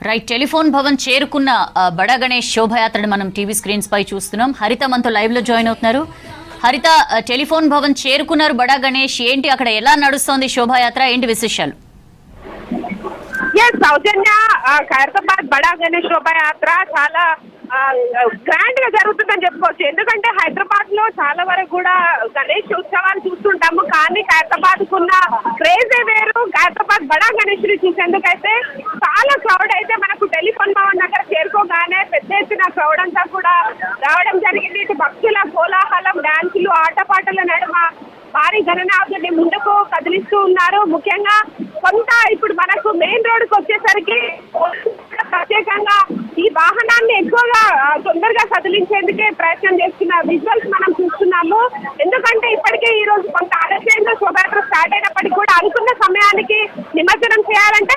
Right, telephone Bhavan చేరుకున్న బడా గణేష్ శోభయాత్రను మనం టీవీ స్క్రీన్స్ పై చూస్తున్నాం. హరిత మనతో లైవ్ లో జాయిన్ అవుతున్నారు. హరిత, టెలిఫోన్ భవన్ చేరుకున్నారు బడా గణేష్, ఏంటి అక్కడ ఎలా నడుస్తోంది శోభాయాత్ర, ఏంటి విశేషాలు? సౌజన్య, ఖైరతాబాద్ బడా గణేష్ శోభాయాత్ర చాలా గ్రాండ్ గా జరుగుతుందని చెప్పుకోవచ్చు. ఎందుకంటే హైదరాబాద్ లో చాలా వరకు కూడా గణేష్ ఉత్సవాలు చూస్తుంటాము, కానీ ఖైరతాబాద్ కున్న క్రేజే వేరు. ఖైరతాబాద్ బడా గణేష్ ని చూసేందుకైతే చాలా క్రౌడ్ అయితే మనకు టెలిఫోన్ భవన్ దగ్గర చేరుకోగానే పెద్ద ఎత్తున క్రౌడ్ అంతా కూడా రావడం జరిగింది. ఇటు భక్తుల కోలాహలం, డాన్సులు, ఆటపాటల నడుమ భారీ గణనాథుడిని ముందుకు కదిలిస్తూ ఉన్నారు. ముఖ్యంగా కొంత ఇప్పుడు మనకు మెయిన్ రోడ్డుకు వచ్చేసరికి ప్రత్యేకంగా ఈ వాహనాన్ని ఎక్కువగా తొందరగా కదిలించేందుకే ప్రయత్నం చేస్తున్న విజువల్స్ మనం చూస్తున్నాము. ఎందుకంటే ఇప్పటికే ఈ రోజు కొంత ఆలస్యంగా శోభయాత్ర స్టార్ట్ అయినప్పటికీ కూడా అనుకున్న సమయానికి నిమజ్జనం చేయాలంటే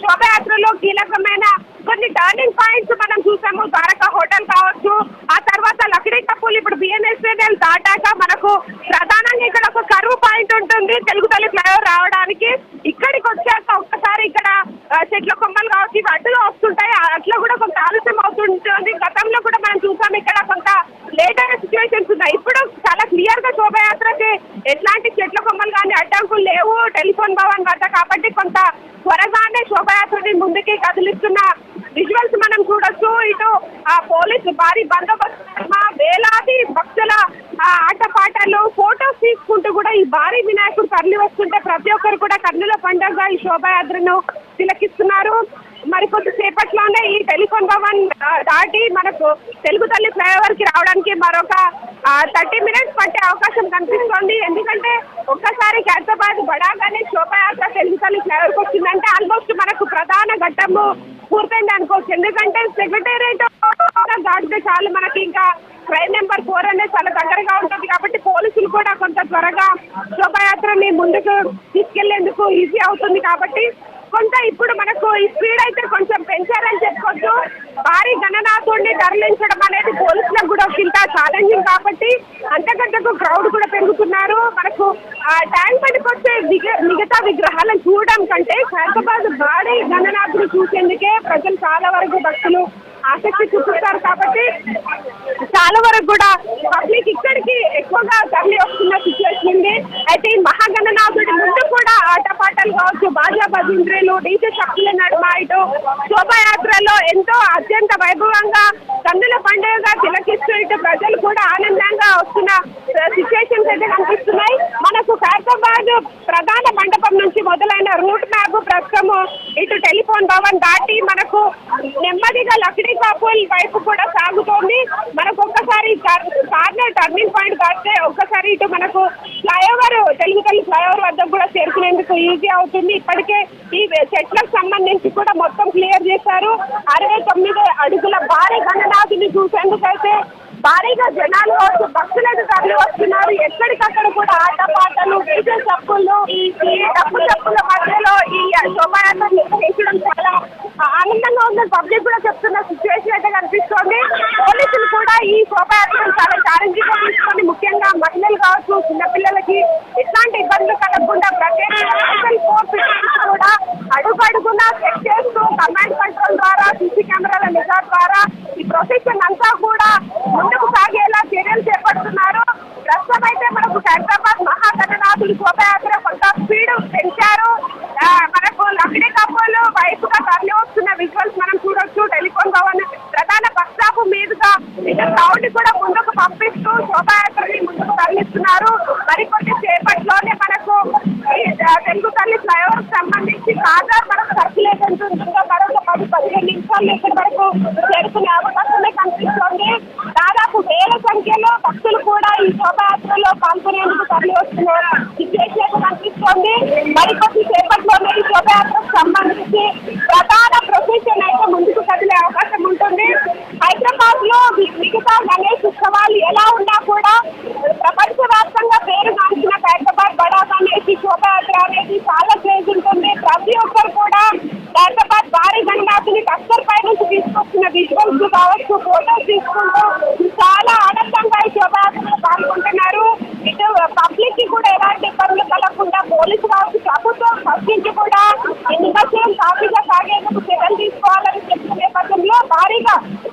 శోభయాత్రలో కీలకమైన కొన్ని టర్నింగ్ పాయింట్స్ మనం చూసాము. ద్వారకా హోటల్ కావచ్చు, ఆ తర్వాత లక్డీ కప్పులు, ఇప్పుడు బిఎన్ఎస్ఎన్ఎల్ దాటాక మనకు ప్రధానంగా ఇక్కడ ఒక కరువు పాయింట్ ఉంటుంది తెలుగు తల్లి ఫ్లైఓవర్ రావడానికి. ఇక్కడికి వచ్చాక ఒక్కసారి ఇక్కడ చెట్ల కొమ్మలు కావచ్చు ఇవి అడ్డుగా వస్తుంటాయి, అట్లా కూడా కొంత ఆలస్యం అవుతుంటుంది. గతంలో కూడా మనం చూసాం ఇక్కడ కొంత లేట్ అయిన సిచ్యువేషన్స్ ఉన్నాయి. ఇప్పుడు చాలా క్లియర్ గా శోభయాత్రకి ఎట్లాంటి చెట్ల కొమ్మలు కానీ అడ్డంకులు లేవు టెలిఫోన్ భవన్ వద్ద, కాబట్టి కొంత త్వరగానే శోభయాత్రని ముందుకి కదిలిస్తున్న విజువల్స్ మనం చూడొచ్చు. ఇటు పోలీసు భారీ బందోబస్తు, వేలాది భక్తుల ఆటపాటలు, ఫోటోస్ తీసుకుంటూ కూడా ఈ భారీ వినాయకుడు తరలి వస్తుంటే ప్రతి ఒక్కరు కూడా కన్నుల పండుగ ఈ శోభయాత్రను తిలకిస్తున్నారు. మరి కొద్దిసేపట్లోనే ఈ టెలిఫోన్ భవన్ దాటి మనకు తెలుగు తల్లి ఫ్లైఓవర్ కి రావడానికి మరొక 30 minutes పట్టే అవకాశం కనిపిస్తోంది. ఎందుకంటే ఒక్కసారి ఖైరతాబాద్ బడా గణేష్ శోభయాత్ర తెలుగు తల్లి ఫ్లైఓవర్ కి వచ్చిందంటే ఆల్మోస్ట్ మనకు ప్రధాన ఘట్టము పూర్తయింది అనుకోవచ్చు. ఎందుకంటే సెక్రటేరియట్ దాటితే చాలు మనకి ఇంకా ట్రైన్ నెంబర్ 4 అనేది చాలా దగ్గరగా ఉంటుంది, కాబట్టి పోలీసులు కూడా కొంత త్వరగా శోభయాత్రని ముందుకు తీసుకెళ్లేందుకు ఈజీ అవుతుంది. కాబట్టి కొంత ఇప్పుడు మనకు ఈ స్పీడ్ అయితే కొంచెం పెంచారని చెప్పుకోవచ్చు. భారీ గణనాథుడిని తరలించడం అనేది పోలీసులకు కూడా ఇంత ఛాలెంజింగ్, కాబట్టి అంతకంతకు క్రౌడ్ కూడా పెరుగుతున్నారు. మనకు ట్యాంక్ బండికి వచ్చే మిగతా విగ్రహాలను చూడడం కంటే ఖైరతాబాద్ భారీ గణనాథుడు చూసేందుకే ప్రజలు చాలా వరకు భక్తులు ఆసక్తి చూపిస్తారు. కాబట్టి చాలా వరకు కూడా పబ్లిక్ ఇక్కడికి ఎక్కువగా తరలి వస్తున్న సిచ్యువేషన్ ఉంది. అయితే ఈ మహాగణనాథుడి ముందు కూడా ఆటపాటలు కావచ్చు, బాజా భజంత్రీలు, డీజే శక్తుల నడుమ ఇటు శోభాయాత్రలో ఎంతో అత్యంత వైభవంగా కన్నుల పండుగగా తిలకిస్తూ ఇటు ప్రజలు కూడా ఆనందంగా వస్తున్న సిచ్యువేషన్స్ అయితే కనిపిస్తున్నాయి. మనకు ఖైరతాబాద్ ప్రధాన మండపం నుంచి మొదలైన రూట్ మ్యాప్ ప్రస్తుతం ఇటు టెలిఫోన్ భవన్ దాటి మనకు నెమ్మదిగా లక్డీ కాపుల్ వైపు కూడా సాగుతోంది. మనకు ఒక్కసారి కార్నర్ టర్నింగ్ పాయింట్ దాటితే ఒక్కసారి ఇటు మనకు ఫ్లైఓవర్ తెలుగు తల్లి ఫ్లైఓవర్ వద్ద కూడా చేరుకునేందుకు ఈజీ అవుతుంది. ఇప్పటికే ఈ చెట్లకు సంబంధించి కూడా మొత్తం క్లియర్ చేశారు. 69 అడుగుల భారీ గణనాథుని చూసేందుకైతే భారీగా జనాలు వచ్చి భక్తులకు తరలి వస్తున్నారు. ఎక్కడికక్కడ కూడా ఆటపాటలు, డీజే చప్పులు, ఈ డప్పు చప్పుల మధ్యలో ఈ శోభాయాత్ర నిర్వహించడం చాలా ఆనందంగా ఉందని పబ్లిక్ కూడా చెప్తున్న సిచ్యువేషన్ అయితే కనిపిస్తోంది. పోలీసులు కూడా ఈ శోభాయాత్రను చాలా ఛాలెంజింగ్ గా తీసుకొని ముఖ్యంగా మహిళలు కావచ్చు, చిన్నపిల్లలకి ఎట్లాంటి ఇబ్బందులు కలగకుండా ప్రత్యేక కూడా అడుగడుగునా చెక్ చేస్తూ కమాండ్ కంట్రోల్ ద్వారా, సీసీ కెమెరాల నిఘా ద్వారా ఈ ప్రొసెషన్ అంతా కూడా ముందుకు సాగేలా చర్యలు చేపడుతున్నారు. ప్రస్తుతం అయితే మనకు ఖైరతాబాద్ మహాగణనాథుడి శోభయాత్ర కొంత స్పీడ్ పెంచారు. మనకు లక్డీ కప్పులు వైపుగా తరలి వస్తున్న విజువల్స్ మనం చూడొచ్చు. టెలిఫోన్ భవన్ ప్రధాన బస్ స్టాప్ మీదుగా ఇటు క్రౌడ్ కూడా ముందుకు పంపిస్తూ శోభాయాత్రని ముందుకు తరలిస్తున్నారు. మరికొద్ది సేపట్లోనే మనకు తెలుగు తల్లి ఫ్లైఓవర్ సంబంధించి కాగా మనకు సర్క్యులేషన్ మరొక 10-15 నిమిషాలు ఇక్కడి వరకు చేరుకునే అవకాశమే కనిపిస్తోంది. దాదాపు వేల సంఖ్యలో భక్తులు కూడా ఈ శోభయాత్రలో పాల్గొనేందుకు తరలి వస్తున్న సిచ్యువేషన్ కనిపిస్తోంది. మరికొద్ది సేపట్లోనే ఈ శోభయాత్రకు సంబంధించి ప్రధాన ప్రొసెషన్ అయితే ముందుకు కదిలే అవకాశం ఉంటుంది. హైదరాబాద్ లో మిగతా గణేష్ ఉత్సవాలు ఎలా ఉన్నా కూడా ప్రపంచవ్యాప్తంగా పేరుగాంచిన ఖైరతాబాద్ బడా గణేష్ శోభయాత్ర అనేది చాలా క్రేజ్ ఉంటుంది. ప్రతి ఒక్కరు కూడా ఖైరతాబాద్ భారీ గణనాథుని కస్తర్ పై నుంచి తీసుకొచ్చిన విజువల్స్ కావచ్చు, ఫోటోస్ తీసుకుంటూ చాలా ఆనందంగా ఈ శోభయాత్రలో పాల్గొంటున్నారు. ఇటు పబ్లిక్ కి కూడా ఎలాంటి ఇబ్బందులు కలగకుండా పోలీసు కావచ్చు, ప్రభుత్వ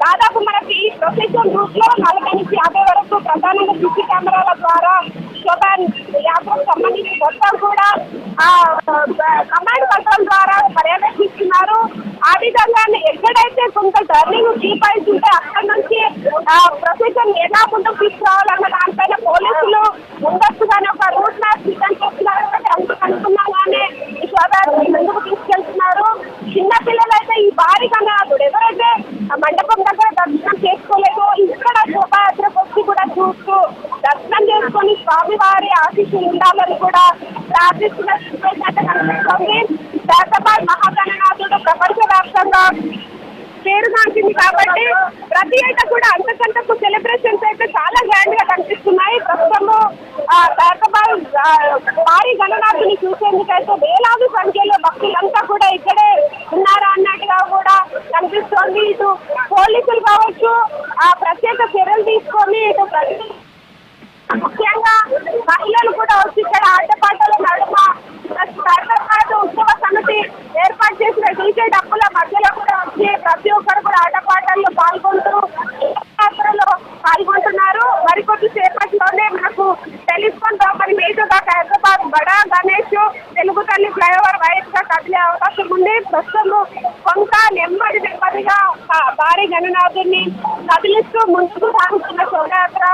దాదాపు మనకి ఈ ప్రొసెషన్ రూట్ లో 40 నుంచి 50 వరకు ప్రధానంగా సిసి కెమెరాల ద్వారా శోభా యాత్రకు సంబంధించి మొత్తం కూడా కమాండ్ కంట్రోల్ ద్వారా పర్యవేక్షిస్తున్నారు. ఆ విధంగా ఎక్కడైతే కొంత టర్నింగ్ కీపాయింట్స్ ఉంటే అక్కడ నుంచి ప్రొసెషన్ ఎలా ముందుకు తీసుకురావాలన్న దానిపైన పోలీసులు ముందస్తుగానే ఒక రూట్ మ్యాప్ సిద్ధం చేస్తున్నారు. అనుకున్నాగానే ఈ శోభాయాత్రని ముందుకు తీసుకెళ్తున్నారు. చిన్నపిల్లలు అయితే ఈ భారీ గణనాథుడు ఎవరైతే మండపం దగ్గర దర్శనం చేసుకోలేదు ఇక్కడ శోభాయాత్రకు వచ్చి కూడా చూస్తూ దర్శనం చేసుకొని స్వామివారి ఆశీస్సులు ఉండాలని కూడా ప్రార్థిస్తున్న కనిపిస్తుంది. హైదరాబాద్ మహాగణనాథుడు ప్రపంచ వ్యాప్తంగా పేరుగాంచింది కాబట్టి ప్రతి ఏటా కూడా అంతకంతకు సెలబ్రేషన్స్ అయితే చాలా గ్రాండ్ గా కనిపిస్తున్నాయి. ప్రస్తుతము హైదరాబాద్ భారీ గణనాథుని చూసేందుకైతే వేలాది సంఖ్యలో భక్తులంతా కూడా ఇక్కడే ఉన్నారా అన్నట్టుగా కూడా కనిపిస్తోంది. ఇటు పోలీసులు కావచ్చు ప్రత్యేక చర్యలు తీసుకొని ఇటు ముఖ్యంగా మహిళలు కూడా వచ్చి ఇక్కడ ఆటపాటల నడుమ హైదరాబాద్ ఉత్సవ సమితి ఏర్పాటు చేసిన డీజే డప్పుల మధ్యలో కూడా వచ్చి ప్రతి ఒక్కరు కూడా ఆటపాటల్లో పాల్గొంటున్నారు. మరికొద్ది సేపట్లోనే మనకు టెలిఫోన్ రామని మీదుగా హైదరాబాద్ బడా గణేష్ తెలుగు తల్లి ఫ్లైఓవర్ వైట్ గా కదిలే అవకాశం ఉంది. ప్రస్తుతం కొంత నెమ్మదిగా భారీ గణనాథుని కదిలిస్తూ ముందుకు సాగుతున్న శోభయాత్ర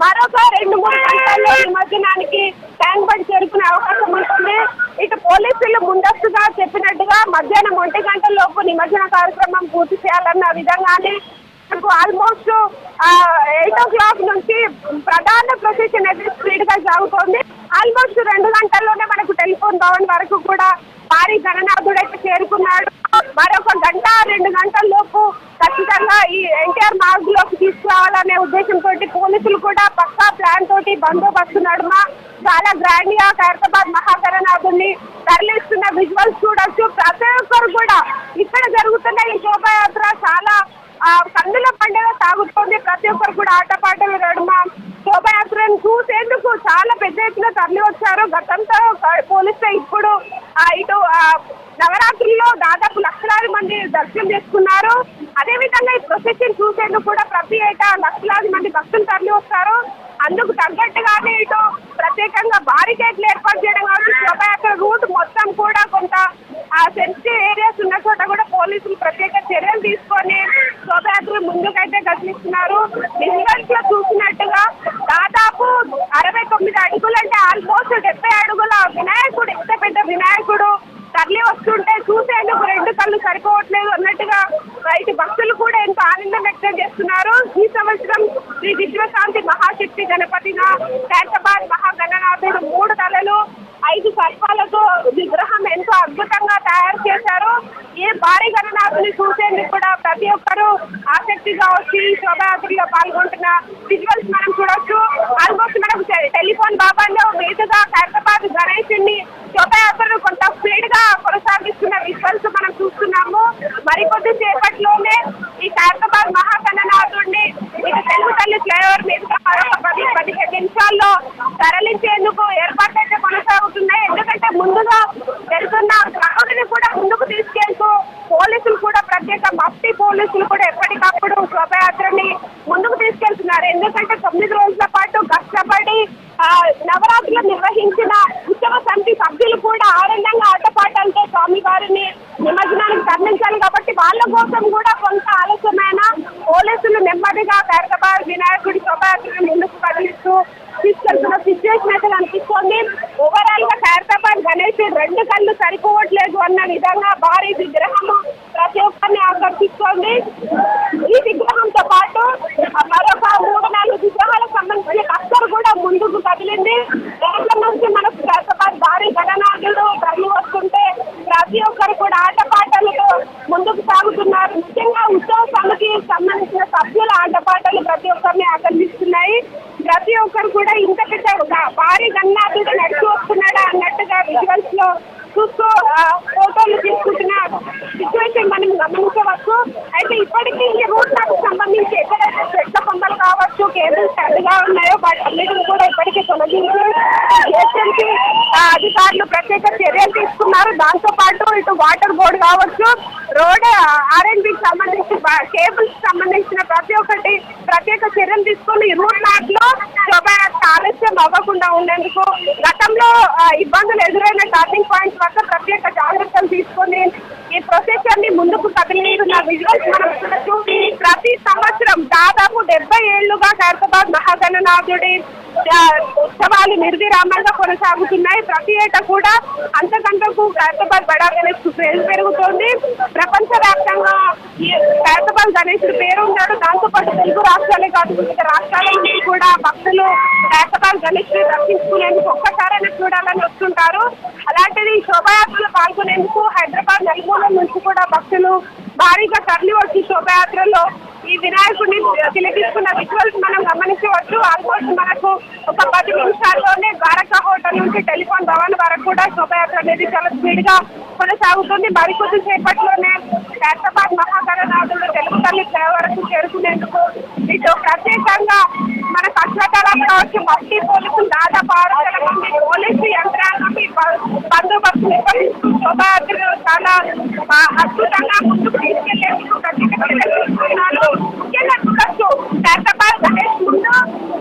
మరొక 2-3 గంటల్లో నిమజ్జనానికి ట్యాంక్ బండ్ చేరుకునే అవకాశం ఉంటుంది. ఇటు పోలీసులు ముందస్తుగా చెప్పినట్టుగా మధ్యాహ్నం 1 గంటలలోపు నిమజ్జన కార్యక్రమం పూర్తి చేయాలన్న విధంగానే మనకు ఆల్మోస్ట్ 8 o'clock నుంచి ప్రధాన ప్రొసెషన్ అయితే స్పీడ్ గా సాగుతోంది. ఆల్మోస్ట్ 2 గంటల్లోనే మనకు టెలిఫోన్ భవన్ వరకు కూడా భారీ గణనాథుడు అయితే చేరుకున్నాడు. మరొక 1-2 గంటల లోపు ఖచ్చితంగా ఈ ఎన్టీఆర్ మార్గ్ లోకి తీసుకురావాలనే ఉద్దేశంతో పోలీసులు కూడా పక్కా ప్లాన్ తోటి బందోబస్తు నడుమ చాలా గ్రాండ్ గా హైదరాబాద్ మహాగణనాథుని తరలిస్తున్న విజువల్స్ చూడొచ్చు. ప్రతి ఒక్కరు కూడా ఇక్కడ జరుగుతున్న ఈ శోభాయాత్ర చాలా కన్నుల పండుగ సాగుతోంది. ప్రతి ఒక్కరు కూడా ఆటపాటల నడుమ శోభాయాత్రను చూసేందుకు చాలా పెద్ద ఎత్తున తరలి వచ్చారు. గతంతో పోలిస్తే ఇప్పుడు ఇటు నవరాత్రుల్లో దాదాపు లక్షలాది మంది దర్శనం చేసుకున్నారు. అదేవిధంగా ఈ ప్రొసెషన్ చూసేందుకు కూడా ప్రతి ఏటా లక్షలాది మంది భక్తులు తరలి వస్తారు. అందుకు తగ్గట్టుగానే ఇటు ప్రత్యేకంగా బారికేడ్లు ఏర్పాటు చేయడం కావచ్చు. శోభాయాత్ర రూట్ మొత్తం కూడా కొంత సెన్సిటివ్ ఏరియాస్ ఉన్న చోట కూడా పోలీసులు ప్రత్యేక చర్యలు తీసుకొని శోభాయాత్ర ముందుకైతే కదిలిస్తున్నారు. విజువల్స్ లో చూసినట్టుగా దాదాపు 69 అడుగులు అంటే ఆల్మోస్ట్ 70 అడుగుల వినాయకుడు, ఇంత పెద్ద వినాయకుడు తరలి వస్తుంటే చూసేందుకు 2 కళ్ళు సరిపోవట్లేదు అన్నట్టుగా ఇటు భక్తులు కూడా ఎంతో ఆనందం వ్యక్తం చేస్తున్నారు. ఈ సంవత్సరం శ్రీ విశ్వశాంతి మహాశక్తి గణపతిగా హైదరాబాద్ మహాగణనాథుడు 3 తలలు 5 సర్పాలతో విగ్రహం ఎంతో అద్భుతంగా తయారు చేశారు. ఈ భారీ గణనాథుని చూసేందుకు కూడా ప్రతి ఒక్కరూ ఆసక్తిగా వచ్చి శోభయాత్రలో పాల్గొంటున్న విజువల్స్ మనం చూడొచ్చు. ఆల్మోస్ట్ మనం టెలిఫోన్ బాబాలో మీదుగా హైదరాబాద్ గణేశుని శోభయాత్రను కొంత స్పీడ్ గా కొనసాగిస్తున్న విజువల్స్ మనం చూస్తున్నాము. మరికొద్ది సేపట్లోనే ఈ హైదరాబాద్ మహాగణనాథుడిని ఇటు తెలుగు తల్లి ఫ్లైఓవర్ మీదుగా మరొక 10-15 నిమిషాల్లో తరలించేందుకు ఏర్పాట్లయితే కొనసాగుతున్నాయి. ఎందుకంటే ముందుగా వెళ్తున్న క్రౌడ్ని కూడా ముందుకు తీసుకెళ్తూ పోలీసులు కూడా ప్రత్యేక మఫ్టీ పోలీసులు కూడా ఎప్పటికప్పుడు శోభయాత్రని ముందుకు తీసుకెళ్తున్నారు. ఎందుకంటే 9 రోజుల పాటు కష్టపడి నవరాత్రులు నిర్వహించిన ఉత్సవ సమితి సభ్యులు కూడా ఆనందంగా ఆటపాటలతో స్వామివారిని నిమజ్జనానికి తరలించాలి కాబట్టి వాళ్ళ కోసం కూడా కొంత ఆలస్యమైన పోలీసులు నెమ్మదిగా హైదరాబాద్ వినాయకుడి శోభయాత్రను ముందుకు కదిలిస్తూ తీసుకెళ్తున్న సిచ్యువేషన్ అయితే కనిపిస్తోంది. ఓవరాల్ గా హైదరాబాద్ గణేష్ 2 కళ్ళు సరిపోవట్లేదు అన్న విధంగా భారీ విగ్రహం ప్రతి ఒక్కరిని ఆకర్షిస్తోంది. ఈ విగ్రహంతో పాటు మరొక 3-4 విగ్రహాలకు సంబంధించిన కష్టలు కూడా ముందుకు కదిలింది. రోడ్ల నుంచి మనకు హైదరాబాద్ భారీ గణనాథుడు తరలి వస్తుంటే ప్రతి ఒక్కరు కూడా ఆటపాటలతో ముందుకు సాగుతున్నారు. ముఖ్యంగా ఉత్సవ సమితికి సంబంధించిన సభ్యుల ఆటపాటలు ప్రతి ఒక్కరిని ఆకర్షిస్తున్నాయి. ప్రతి ఒక్కరు కూడా ఇంత పెద్ద భారీ గణనాథుడు నడిచి వస్తున్నాడా అన్నట్టుగా విజువల్స్ లో చూస్తూ ఫోటోలు తీసుకుంటున్న సిచ్యువేషన్ మనం గమనించవచ్చు. అయితే ఇప్పటికీ ఈ రూట్ మ్యాప్ సంబంధించి ఎక్కడైతే చెట్ల కొమ్మలు కావచ్చు, కేబుల్స్ అడ్డుగా ఉన్నాయో వాటన్నిటిని కూడా ఇప్పటికీ తొలగించి అధికారులు ప్రత్యేక చర్యలు తీసుకున్నారు. దాంతో పాటు ఇటు వాటర్ బోర్డు కావచ్చు, రోడ్ ఆర్ఎండ్బికి సంబంధించి కేబుల్స్ సంబంధించిన ప్రతి ఒక్కటి ప్రత్యేక చర్యలు తీసుకొని ఈ రూట్ మ్యాప్ లో శోభాయాత్ర ఆలస్యం అవ్వకుండా ఉండేందుకు గతంలో ఇబ్బందులు ఎదురైన టర్నింగ్ పాయింట్స్ వద్ద ప్రత్యేక జాగ్రత్తలు తీసుకొని ఈ ప్రొసెషన్ ని ముందుకు కదిలిన విజువల్స్ మనం చూడొచ్చు. ప్రతి సంవత్సరం దాదాపు 70 ఏళ్లుగా ఖైరతాబాద్ మహాగణనాథుడి ఉత్సవాలు నిర్విరామంగా కొనసాగుతున్నాయి. ప్రతి ఏటా కూడా అంతకంతకు ఖైరతాబాద్ బడా గణేష్ పేరు పెరుగుతోంది. ప్రపంచ వ్యాప్తంగా ఈ ఖైరతాబాద్ గణేశుడు పేరు ఉన్నాడు. దాంతోపాటు తెలుగు రాష్ట్రాలే కాదు వివిధ రాష్ట్రాల నుంచి కూడా భక్తులు ఖైరతాబాద్ గణేశుడు దర్శించుకునేందుకు ఒక్కసారైనా చూడాలని వస్తుంటారు. అలాంటిది శోభాయాత్రలో పాల్గొనేందుకు హైదరాబాద్ నలుమూలల నుంచి కూడా భక్తులు భారీగా తరలి వచ్చి శోభాయాత్రలో ఈ వినాయకుడిని తిలకిస్తున్న విజువల్స్ మనం గమనించవచ్చు. ఆల్మోస్ట్ మనకు ఒక 10 నిమిషాల్లోనే ద్వారకా హోటల్ నుంచి టెలిఫోన్ భవన్ వరకు కూడా శోభాయాత్ర అనేది చాలా స్పీడ్ గా కొనసాగుతుంది. మరికొద్ది సేపట్లోనే ఖైరతాబాద్ మహాగణనాథుడు తెలుగు తల్లి వరకు చేరుకునేందుకు ఇటు ప్రత్యేకంగా మనకు అశ్వతారాలు కావచ్చు, మట్టి పోలీసులు దాదాపు 600 మంది పోలీసు యంత్రాంగం ఈ బందోబస్తు నిర్వహిస్తూ శోభాయాత్రను చాలా అద్భుతంగా ముందుకు తీసుకెళ్లేందుకు ప్రత్యేక చర్యలు తీసుకున్నారు. ముఖ్యంగా చూడొచ్చు, ఖైరతాబాద్ గణేష్ ముందు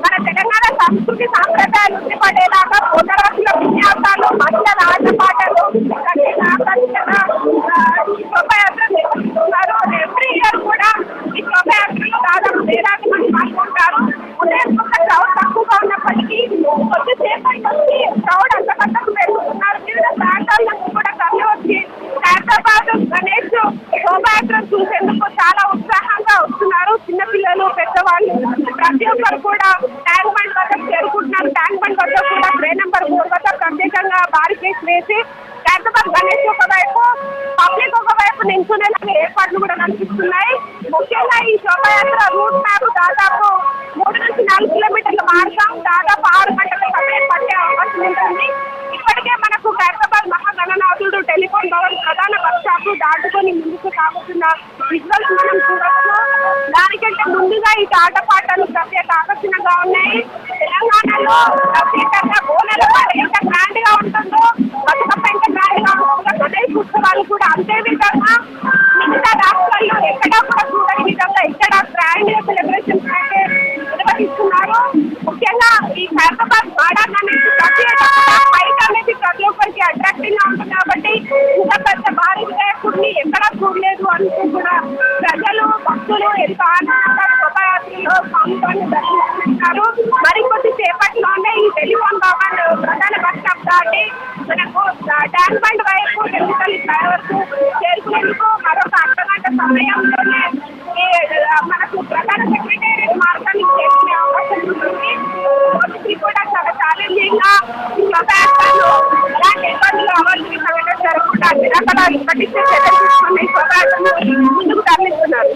మన తెలంగాణ సంస్కృతి సాంప్రదాయాలు ఉట్టిపడేలాగా పోతరాజుల విన్యాసాలు, మహిళల ఆటపాటలు శోభాయాత్ర నిర్వహిస్తున్నారు. ఎవ్రీ ఇయర్ కూడా ఈ శోభాయాత్రలో దాదాపు 1000 మంది పాల్గొంటారు. ఉదయం క్రౌడ్ తక్కువగా ఉన్నప్పటికీ కొద్దిసేపటి నుంచి క్రౌడ్ అంతకంతకు పెరుగుతున్నారు. వివిధ ప్రాంతాల నుంచి కూడా తరలి వచ్చి ఖైరతాబాద్ గణేష్ శోభాయాత్ర చూసేందుకు చాలా ఉత్సాహంగా వస్తున్నారు. చిన్నపిల్లలు, పెద్దవాళ్ళు ప్రతి ఒక్కరు కూడా ట్యాంక్ బండ్ వద్దకు చేరుకుంటున్నారు. ట్యాంక్ బండ్ వద్ద కూడా ట్రే నెంబర్ 4 వద్ద ప్రత్యేకంగా బారికేడ్స్ వేసి ఖైరతాబాద్ గణేష్ ఒకవైపు, పబ్లిక్ ఒకవైపు నిల్చునేందుకు ఏర్పాట్లు కూడా కనిపిస్తున్నాయి. ముఖ్యంగా ఈ శోభాయాత్ర రూట్ మ్యాప్ దాదాపు 3 నుంచి 4 కిలోమీటర్ల మార్గం దాదాపు 6 గంటల సమయం పట్టే అవకాశం ఉంటుంది. ఇప్పటికే మనకు ఖైరతాబాద్ మహాగణనాథుడు టెలిఫోన్ భవన్ ప్రధాన బస్ స్టాప్ దాటుకొని ముందుకు సాగుతున్న విజువల్స్ మనం చూడవచ్చు. దానికంటే ముందుగా ఈ ఆటపాటలు ప్రత్యేక ఆకర్షణగా ఉన్నాయి. తెలంగాణలో ప్రత్యేకంగా బోనాల పండుగ ఎంత గ్రాండ్ గా ఉంటుందో బతుకమ్మ ఎంత గ్రాండ్ గా ఉంటుందో గణేష్ ఉత్సవాలు కూడా అంతే విధంగా మిగతా రాష్ట్రాల్లో ఎక్కడా కూడా చూడని విధంగా ఇక్కడ గ్రాండ్ గా సెలబ్రేషన్స్ అయితే నిర్వహిస్తున్నారు. ముఖ్యంగా ఈ ఖైరతాబాద్ బడా గణేష్ ప్రత్యేక ఫైట్ అనేది ప్రతి ఒక్కరికి అట్రాక్టివ్ గా ఉంటుంది. కాబట్టి ఇంత పెద్ద భారీ వినాయకుడిని ఎక్కడా చూడలేదు అంటూ కూడా ప్రజలు, భక్తులు ఎంతో ఆనందంగా శోభాయాత్రలో పాల్గొని దర్శిస్తున్నారు. మరికొద్ది సేపట్లోనే ఈ టెలిఫోన్ భవన్ ప్రధాన బస్ స్టాప్ దాటి మనకు ట్యాంక్ బండ్ వైపు తెలుగు తల్లి వరకు చేరుకునేందుకు మరొక అర్ధగంట సమయంలోనే మనకు ప్రధాన సెక్రటేరియట్ మార్గానికి చేరుకునే అవకాశం ఉంటుంది. ఇది కూడా చాలా ఛాలెంజింగ్ గా ఈ శోభాయాత్రలు ఎలాంటి ఇబ్బందులు అవ్వాల్సిన విధంగా జరగకుండా అన్ని రకాల ఇప్పటికే చర్యలు తీసుకుని శోభాయాత్రను ముందుకు తరలిస్తున్నారు.